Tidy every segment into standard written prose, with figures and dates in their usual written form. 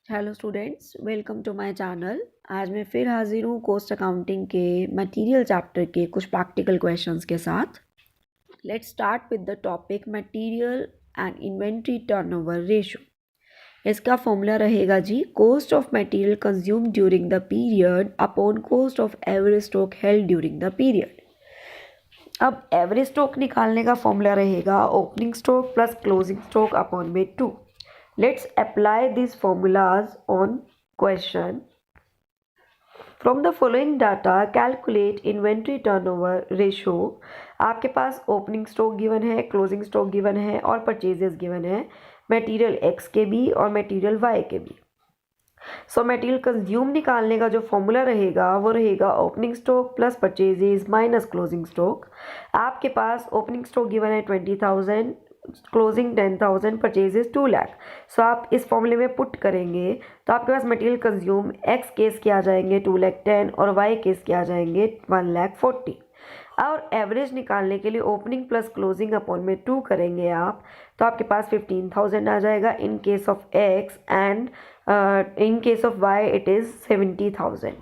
Hello students, welcome to my channel. आज मैं फिर हाजिर हूँ कॉस्ट अकाउंटिंग के मटेरियल चैप्टर के कुछ प्रैक्टिकल क्वेश्चंस के साथ। Let's start with the topic material and inventory turnover ratio. इसका फॉर्मूला रहेगा जी, cost of material consume during the period upon cost of average stock held during the period. अब average stock निकालने का formula रहेगा opening stock plus closing stock upon में 2। Let's apply these formulas on question. From the following data, calculate inventory turnover ratio. आपके पास opening stock given है, closing stock given है और परचेजेस गिवन है, मटेरियल एक्स के भी और मटेरियल वाई के भी। सो मटेरियल कंज्यूम निकालने का जो फॉर्मूला रहेगा वो रहेगा opening stock plus purchases minus closing stock. आपके पास ओपनिंग स्टॉक गिवन है 20,000, क्लोजिंग 10,000, परचेजेस 2 लाख। सो आप इस फॉर्मूले में पुट करेंगे तो आपके पास मटेरियल कंज्यूम एक्स केस के आ जाएंगे 2,10,000 और वाई केस के आ जाएंगे 1,40,000। और एवरेज निकालने के लिए ओपनिंग प्लस क्लोजिंग अपॉन में 2 करेंगे आप, तो आपके पास 15,000 आ जाएगा in case of X and in case of Y it is 70,000।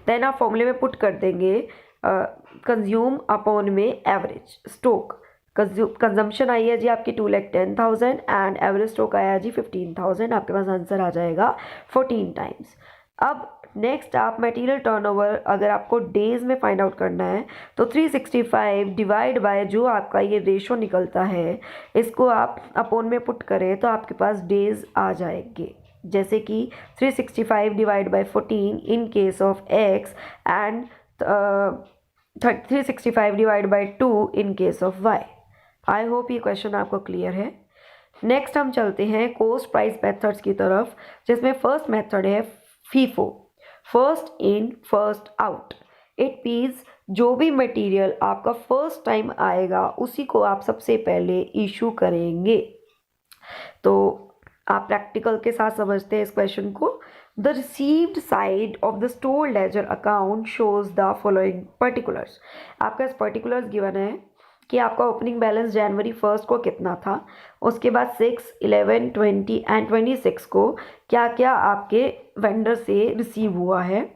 Then आप फॉर्मूले में पुट कर देंगे कंज्यूम अपॉन में एवरेज स्टॉक। कंजम्पशन आई है जी आपकी 2,10,000 एंड एवरेज स्टॉक आया जी 15,000। आपके पास आंसर आ जाएगा 14 टाइम्स। अब नेक्स्ट आप मटेरियल टर्नओवर अगर आपको डेज में फाइंड आउट करना है तो 365 डिवाइड बाय जो आपका ये रेशो निकलता है इसको आप अपॉन में पुट करें तो आपके पास डेज आ जाएंगे, जैसे कि 365 divide by 14 in case of X and 365 divide by 2 in case of Y. I hope ये क्वेश्चन आपको क्लियर है। नेक्स्ट हम चलते हैं कॉस्ट प्राइस मेथड्स की तरफ, जिसमें फर्स्ट मेथड है FIFO, first in first out. It means जो भी मटेरियल आपका फर्स्ट टाइम आएगा उसी को आप सबसे पहले इशू करेंगे। तो आप प्रैक्टिकल के साथ समझते हैं इस क्वेश्चन को। The received side of the store ledger account shows the following particulars. आपका इस पर्टिकुलर्स गिवन है कि आपका ओपनिंग बैलेंस जनवरी 1 को कितना था, उसके बाद 6, 11, 20 एंड 26 को क्या क्या आपके वेंडर से रिसीव हुआ है।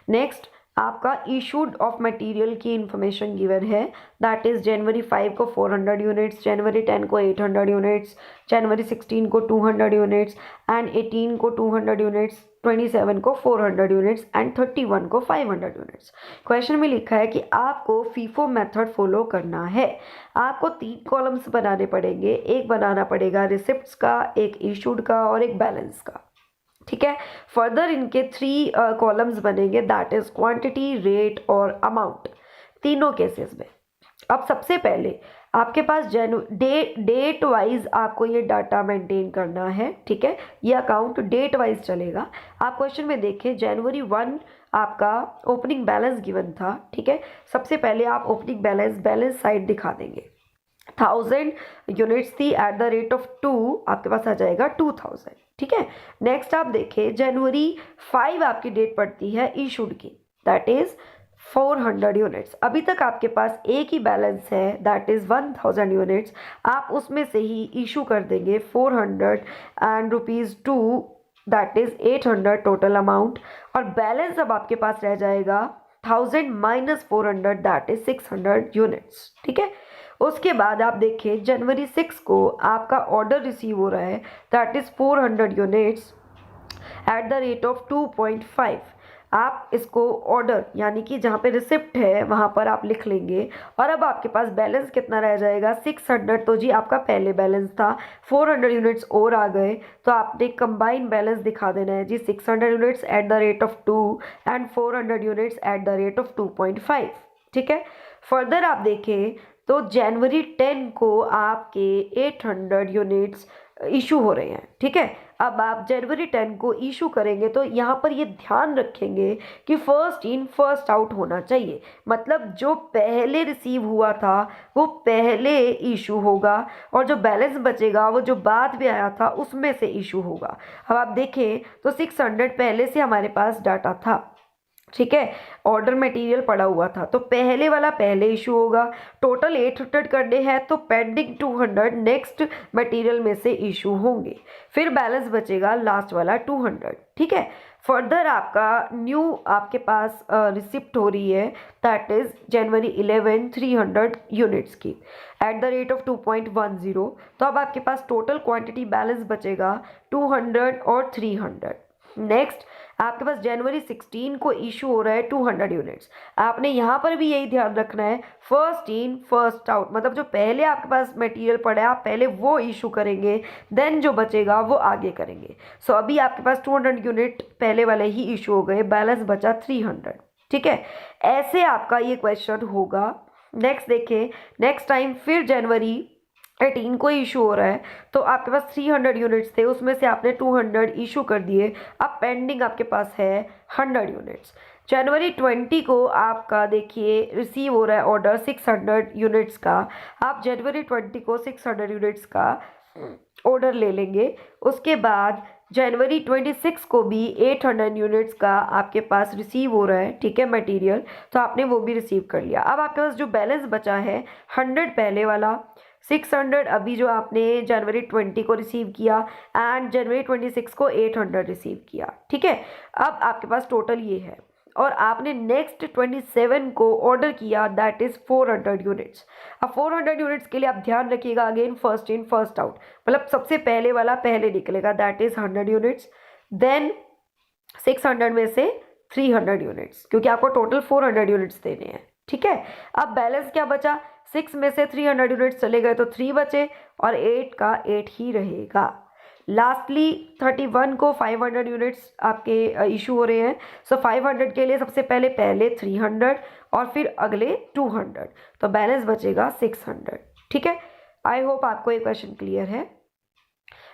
नेक्स्ट आपका इशूड ऑफ मटेरियल की इंफॉर्मेशन गिवन है, दैट इज जनवरी 5 को 400 यूनिट्स, जनवरी 10 को 800 यूनिट्स, जनवरी 16 को 200 यूनिट्स एंड 18 को 200 यूनिट्स, 27 को 400 यूनिट्स एंड 31 को 500 यूनिट्स। क्वेश्चन में लिखा है कि आपको फीफो मेथड फॉलो करना है। आपको 3 कॉलम्स बनाने पड़ेंगे, एक बनाना पड़ेगा रिसिप्ट्स का, एक इशूड का और एक बैलेंस का। ठीक है, फर्दर इनके 3 कॉलम्स बनेंगे, दैट इज क्वांटिटी, रेट और अमाउंट, तीनों केसेस में। अब सबसे पहले आपके पास डेट वाइज आपको ये डाटा मेंटेन करना है। ठीक है, ये अकाउंट डेट वाइज चलेगा। आप क्वेश्चन में देखें जनवरी 1 आपका ओपनिंग बैलेंस गिवन था। ठीक है, सबसे पहले आप ओपनिंग बैलेंस साइड दिखा देंगे। 1000 यूनिट्स थी एट द रेट ऑफ 2, आपके पास आ जाएगा 2000। ठीक है, नेक्स्ट आप देखें जनवरी 5 आपकी डेट पड़ती है इशूड की, दैट इज 400 यूनिट्स। अभी तक आपके पास एक ही बैलेंस है, दैट इज 1000 यूनिट्स। आप उसमें से ही इशू कर देंगे 400 and ₹2, that is 800 total amount. और बैलेंस अब आपके पास रह जाएगा 1000 माइनस 400, दैट इज 600 यूनिट्स। ठीक है, उसके बाद आप देखें जनवरी 6 को आपका ऑर्डर रिसीव हो रहा है, that is 400 units at the rate of 2.5। आप इसको ऑर्डर यानी कि जहाँ पे रिसिप्ट है वहाँ पर आप लिख लेंगे। और अब आपके पास बैलेंस कितना रह जाएगा 600। तो जी आपका पहले बैलेंस था, 400 यूनिट्स और आ गए तो आपने कंबाइन बैलेंस दिखा देना है जी, 600 units at the rate of 2 and 400 units at the rate of 2.5। ठीक है, फर्दर आप देखें तो जनवरी 10 को आपके 800 यूनिट्स इशू हो रहे हैं। ठीक है, अब आप जनवरी 10 को इशू करेंगे तो यहाँ पर ये ध्यान रखेंगे कि फर्स्ट इन फर्स्ट आउट होना चाहिए, मतलब जो पहले रिसीव हुआ था वो पहले इशू होगा और जो बैलेंस बचेगा वो जो बाद में आया था उसमें से इशू होगा। अब आप देखें तो 600 पहले से हमारे पास डाटा था, ठीक है, ऑर्डर मटेरियल पड़ा हुआ था, तो पहले वाला पहले इशू होगा। टोटल 800 करने हैं तो पेंडिंग 200 नेक्स्ट मटेरियल में से इशू होंगे, फिर बैलेंस बचेगा लास्ट वाला 200। ठीक है, फर्दर आपका न्यू आपके पास रिसिप्ट हो रही है, दैट इज जनवरी 11 300 यूनिट्स की एट द रेट ऑफ 2.10। तो अब आपके पास टोटल क्वांटिटी बैलेंस बचेगा 200 और 300। नेक्स्ट आपके पास जनवरी 16 को इशू हो रहा है 200 यूनिट्स। आपने यहाँ पर भी यही ध्यान रखना है, फर्स्ट इन फर्स्ट आउट, मतलब जो पहले आपके पास मटेरियल पड़ा है आप पहले वो इशू करेंगे, देन जो बचेगा वो आगे करेंगे। सो अभी आपके पास 200 यूनिट पहले वाले ही इशू हो गए, बैलेंस बचा 300। ठीक है, ऐसे आपका ये क्वेश्चन होगा। नेक्स्ट देखिए, नेक्स्ट टाइम फिर जनवरी 18 को इशू हो रहा है, तो आपके पास 300 यूनिट्स थे, उसमें से आपने 200 इशू कर दिए, अब पेंडिंग आपके पास है 100 यूनिट्स। जनवरी 20 को आपका देखिए रिसीव हो रहा है ऑर्डर 600 यूनिट्स का, आप जनवरी 20 को 600 यूनिट्स का ऑर्डर ले लेंगे। उसके बाद जनवरी 26 को भी 800 यूनिट्स का आपके पास रिसीव हो रहा है, ठीक है, मटेरियल, तो आपने वो भी रिसीव कर लिया। अब आपके पास जो बैलेंस बचा है 100 पहले वाला, 600 अभी जो आपने जनवरी 20 को रिसीव किया, एंड जनवरी 26 को 800 रिसीव किया। ठीक है, अब आपके पास टोटल ये है, और आपने नेक्स्ट 27 को ऑर्डर किया, दैट इज 400 यूनिट्स। अब 400 यूनिट्स के लिए आप ध्यान रखिएगा, again first in first out, मतलब सबसे पहले वाला पहले निकलेगा, दैट इज 100 यूनिट्स, देन 600 में से 300 यूनिट्स, क्योंकि आपको टोटल 400 यूनिट्स देने हैं। ठीक है, अब बैलेंस क्या बचा, 6 में से 300 यूनिट्स चले गए तो 3 बचे, और 8 का 8 ही रहेगा। लास्टली 31 को 500 यूनिट्स आपके इशू हो रहे हैं, सो 500 के लिए सबसे पहले 300 और फिर अगले 200, तो बैलेंस बचेगा 600। ठीक है, आई होप आपको ये क्वेश्चन क्लियर है।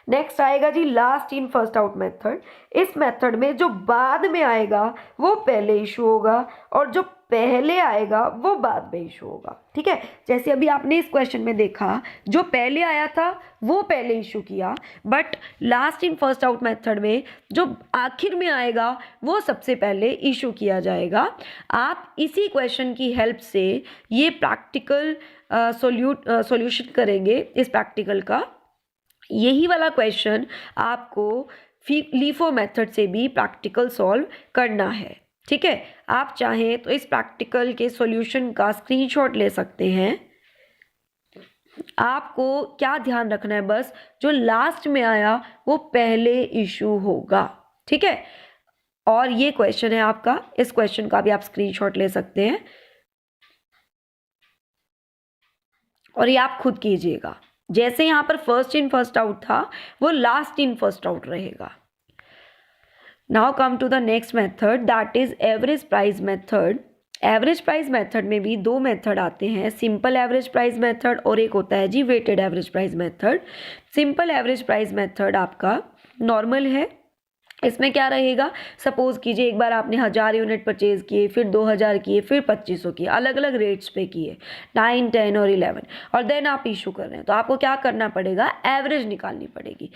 नेक्स्ट आएगा जी last in first out method. इस मेथड में जो बाद में आएगा वो पहले इशू होगा, और जो पहले आएगा वो बाद में इशू होगा। ठीक है, जैसे अभी आपने इस क्वेश्चन में देखा, जो पहले आया था वो पहले इशू किया, but last in first out method में जो आखिर में आएगा वो सबसे पहले इशू किया जाएगा। आप इसी क्वेश्चन की हेल्प से ये प्रैक्टिकल सॉल्यूशन करेंगे। इस प्रैक्टिकल का यही वाला क्वेश्चन आपको लीफो मेथड से भी प्रैक्टिकल सॉल्व करना है। ठीक है, आप चाहें तो इस प्रैक्टिकल के सॉल्यूशन का स्क्रीनशॉट ले सकते हैं। आपको क्या ध्यान रखना है, बस जो लास्ट में आया वो पहले इशू होगा। ठीक है, और ये क्वेश्चन है आपका, इस क्वेश्चन का भी आप स्क्रीनशॉट ले सकते हैं और ये आप खुद कीजिएगा। जैसे यहाँ पर फर्स्ट इन फर्स्ट आउट था, वो लास्ट इन फर्स्ट आउट रहेगा। Now come to the next method, that is average price method. Average price method में भी दो मेथड आते हैं, सिंपल एवरेज प्राइस मेथड और एक होता है जी weighted average price method. Simple average price method आपका नॉर्मल है। इसमें क्या रहेगा, सपोज कीजिए एक बार आपने 1000 यूनिट परचेज किए, फिर 2000 किए, फिर 2500 किए, अलग अलग रेट्स पे किए, 9, 10 और 11, और देन आप इशू कर रहे हैं, तो आपको क्या करना पड़ेगा, एवरेज निकालनी पड़ेगी,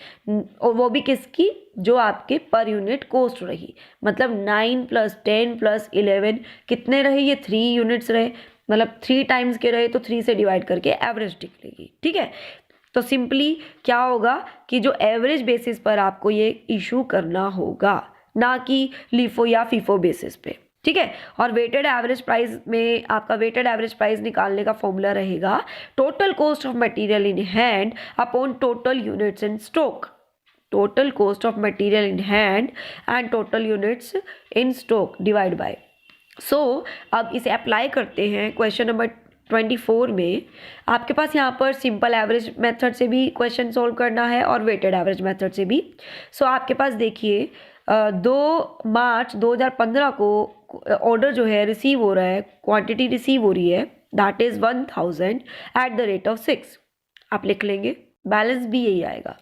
और वो भी किसकी, जो आपके पर यूनिट कॉस्ट रही। मतलब 9 + 10 + 11 कितने रहे, ये 3 यूनिट्स रहे, मतलब 3 टाइम्स के रहे तो 3 से डिवाइड करके एवरेज निकलेगी। ठीक है, तो सिंपली क्या होगा कि जो एवरेज बेसिस पर आपको ये इशू करना होगा, ना कि लीफो या फीफो बेसिस पे। ठीक है, और वेटेड एवरेज प्राइस में आपका वेटेड एवरेज प्राइस निकालने का फॉर्मूला रहेगा total cost of material in hand upon total units in stock. Total cost of material in hand and total units in stock divide by. So अब इसे apply करते हैं question number 24 में। आपके पास यहाँ पर सिंपल एवरेज मेथड से भी क्वेश्चन सॉल्व करना है और वेटेड एवरेज मेथड से भी। सो आपके पास देखिए 2 मार्च 2015 को ऑर्डर जो है रिसीव हो रहा है, क्वांटिटी रिसीव हो रही है, that is 1000 at the rate of 6। आप लिख लेंगे, बैलेंस भी यही आएगा।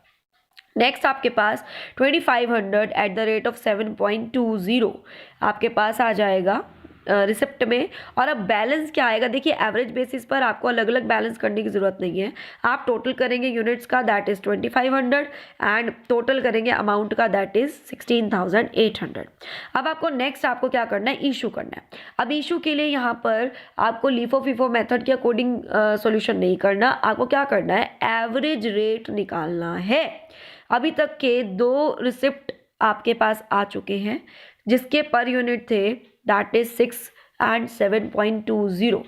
नेक्स्ट आपके पास 2500 एट द रेट ऑफ 7.20 आपके पास आ जाएगा। रिसिप्ट में। और अब बैलेंस क्या आएगा, देखिए एवरेज बेसिस पर आपको अलग अलग बैलेंस करने की ज़रूरत नहीं है। आप टोटल करेंगे यूनिट्स का, दैट इज़ 2500, एंड टोटल करेंगे अमाउंट का, दैट इज़ 16,800। अब आपको नेक्स्ट आपको क्या करना है, इशू करना है। अब इशू के लिए यहाँ पर आपको लीफो फीफो मेथड के अकॉर्डिंग सॉल्यूशन नहीं करना, आपको क्या करना है, एवरेज रेट निकालना है। अभी तक के 2 रिसिप्ट आपके पास आ चुके हैं जिसके पर यूनिट थे, दैट इज 6 एंड 7.20।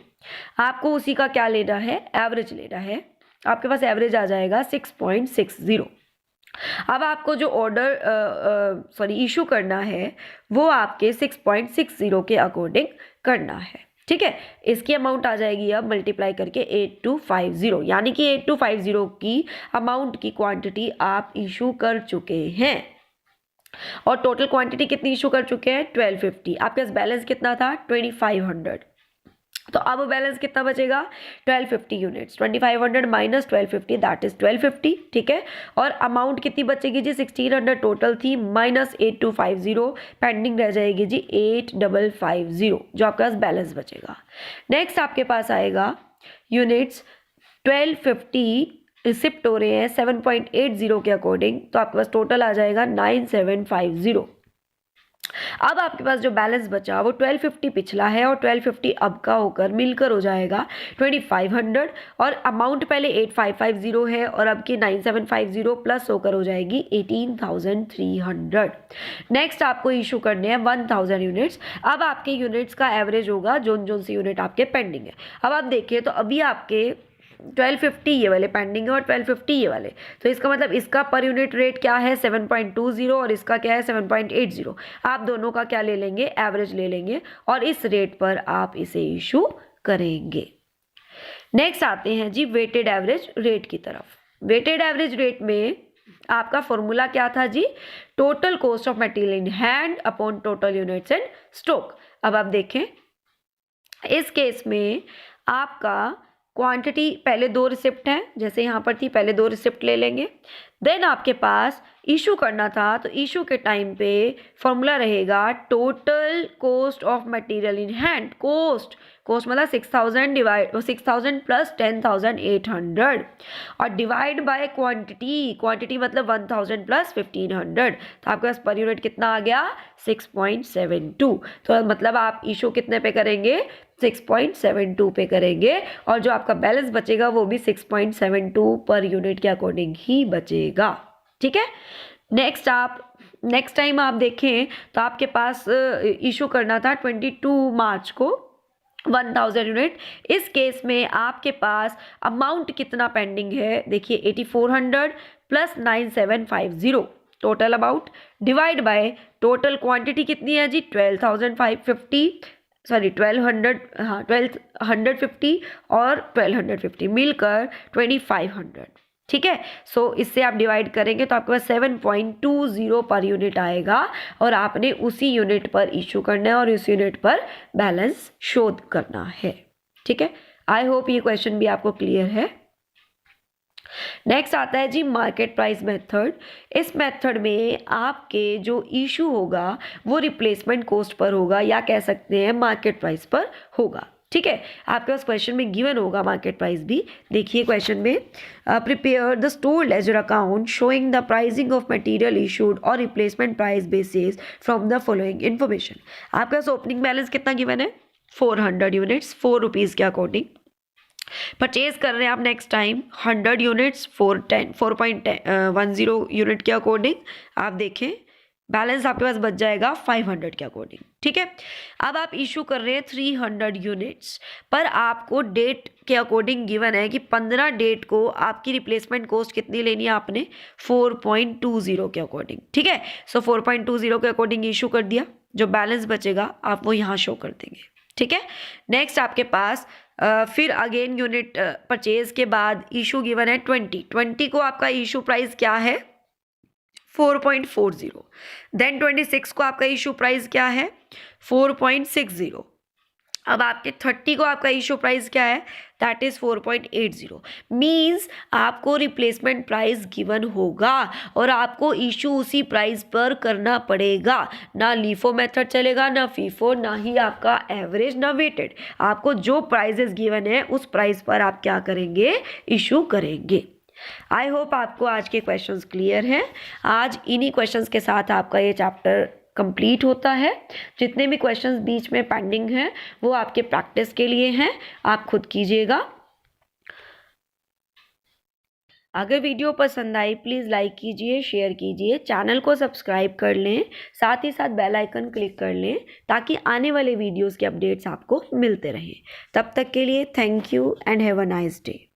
आपको उसी का क्या लेना है, एवरेज लेना है। आपके पास एवरेज आ जाएगा 6.60। अब आपको जो ऑर्डर इशू करना है वो आपके 6.60 के अकॉर्डिंग करना है, ठीक है। इसकी अमाउंट आ जाएगी अब मल्टीप्लाई करके 8250, यानी कि 8250 की अमाउंट की क्वांटिटी आप इशू कर चुके हैं। और टोटल क्वांटिटी कितनी इशू कर चुके हैं, 1250। आपके पास बैलेंस कितना था, 2500। तो अब बैलेंस कितना बचेगा, 1250 यूनिट्स। 2500 माइनस 1250, दैट इज 1250, ठीक है। और अमाउंट कितनी बचेगी जी, 1600 टोटल थी, माइनस 8250, पेंडिंग रह जाएगी जी 8550, जो आपके पास बैलेंस बचेगा। नेक्स्ट आपके पास आएगा यूनिट्स 1250 रिसिप्ट हो रहे हैं 7.80 के अकॉर्डिंग, तो आपके पास टोटल आ जाएगा 9750। अब आपके पास जो बैलेंस बचा वो 1250 पिछला है और 1250 अब का होकर मिलकर हो जाएगा 2500, और अमाउंट पहले 8550 है और अब की 9750 प्लस होकर हो जाएगी 18,300। नेक्स्ट आपको इशू करने हैं 1000 यूनिट्स। अब आपके यूनिट्स का एवरेज होगा जोन सी यूनिट आपके पेंडिंग है। अब आप देखिए तो अभी आपके 1250 ये वाले पेंडिंग है और 1250 ये वाले, तो इसका मतलब इसका पर यूनिट रेट क्या है, 7.20, और इसका क्या है, 7.80। आप दोनों का क्या ले लेंगे, एवरेज ले लेंगे, और इस रेट पर आप इसे इशू करेंगे। नेक्स्ट आते हैं जी वेटेड एवरेज रेट की तरफ। वेटेड एवरेज रेट में आपका फॉर्मूला क्या था जी, total cost of material in hand upon total units and stock. अब आप देखें इस केस में आपका क्वांटिटी पहले 2 रिसिप्ट हैं, जैसे यहाँ पर थी, पहले 2 रिसिप्ट ले लेंगे। देन आपके पास इशू करना था, तो इशू के टाइम पे फॉर्मूला रहेगा total cost of material in hand. Cost मतलब 6000 प्लस 10,800, और डिवाइड बाय क्वांटिटी मतलब 1000 प्लस 1500। तो आपके पास पर यूनिट कितना आ गया, 6.72। तो मतलब आप इशू कितने पे करेंगे, 6.72 पे करेंगे, और जो आपका बैलेंस बचेगा वो भी 6.72 पर यूनिट के अकॉर्डिंग ही बचेगा, ठीक है। नेक्स्ट टाइम आप देखें तो आपके पास इशू करना था 22 मार्च को 1000 यूनिट। इस केस में आपके पास अमाउंट कितना पेंडिंग है, देखिए 8400 plus 9750 total amount, divide by total quantity कितनी है जी, 1250 और 1250 मिलकर 2500, ठीक है। सो इससे आप डिवाइड करेंगे तो आपके पास 7.20 पर यूनिट आएगा, और आपने उसी यूनिट पर इशू करना है और उस यूनिट पर बैलेंस शो करना है, ठीक है। आई होप ये क्वेश्चन भी आपको क्लियर है। नेक्स्ट आता है जी मार्केट प्राइस मेथड। इस मेथड में आपके जो इशू होगा वो रिप्लेसमेंट कॉस्ट पर होगा, या कह सकते हैं मार्केट प्राइस पर होगा, ठीक है। आपके पास क्वेश्चन में गिवन होगा मार्केट प्राइस भी। देखिए क्वेश्चन में, prepare the store ledger account showing the pricing of material issued और replacement price basis from the following information. आपके पास ओपनिंग बैलेंस कितना गिवन है, 400 यूनिट्स 4 रुपीज़ के अकॉर्डिंग। परचेज कर रहे हैं आप नेक्स्ट टाइम 100 यूनिट्स 4.10 यूनिट के अकॉर्डिंग। आप देखें बैलेंस आपके पास बच जाएगा 500 के अकॉर्डिंग, ठीक है। अब आप इशू कर रहे हैं 300 यूनिट्स, पर आपको डेट के अकॉर्डिंग गिवन है कि 15 डेट को आपकी रिप्लेसमेंट कॉस्ट कितनी लेनी है आपने, 4.20 के अकॉर्डिंग, ठीक है। सो 4.20 के अकॉर्डिंग इशू कर दिया, जो बैलेंस बचेगा आप वो यहाँ शो कर देंगे, ठीक है। नेक्स्ट आपके पास फिर अगेन यूनिट परचेज के बाद इशू गिवन है 20 को आपका इशू प्राइस क्या है, 4.40। देन 26 को आपका इशू प्राइस क्या है, 4.60। अब आपके 30 को आपका इशू प्राइस क्या है, दैट इज 4.80 मीन्स आपको रिप्लेसमेंट प्राइस गिवन होगा और आपको इशू उसी प्राइस पर करना पड़ेगा। ना लीफो मेथड चलेगा, ना फीफो, ना ही आपका एवरेज, ना वेटेड। आपको जो प्राइजेस गिवन है उस प्राइस पर आप क्या करेंगे, इशू करेंगे। आई होप आपको आज के क्वेश्चंस क्लियर हैं। आज इन्हीं क्वेश्चंस के साथ आपका ये चैप्टर कंप्लीट होता है। जितने भी क्वेश्चंस बीच में पेंडिंग हैं वो आपके प्रैक्टिस के लिए हैं, आप खुद कीजिएगा। अगर वीडियो पसंद आई प्लीज़ लाइक कीजिए, शेयर कीजिए, चैनल को सब्सक्राइब कर लें, साथ ही साथ बेल आइकन क्लिक कर लें ताकि आने वाले वीडियोस के अपडेट्स आपको मिलते रहें। तब तक के लिए thank you and have a nice day.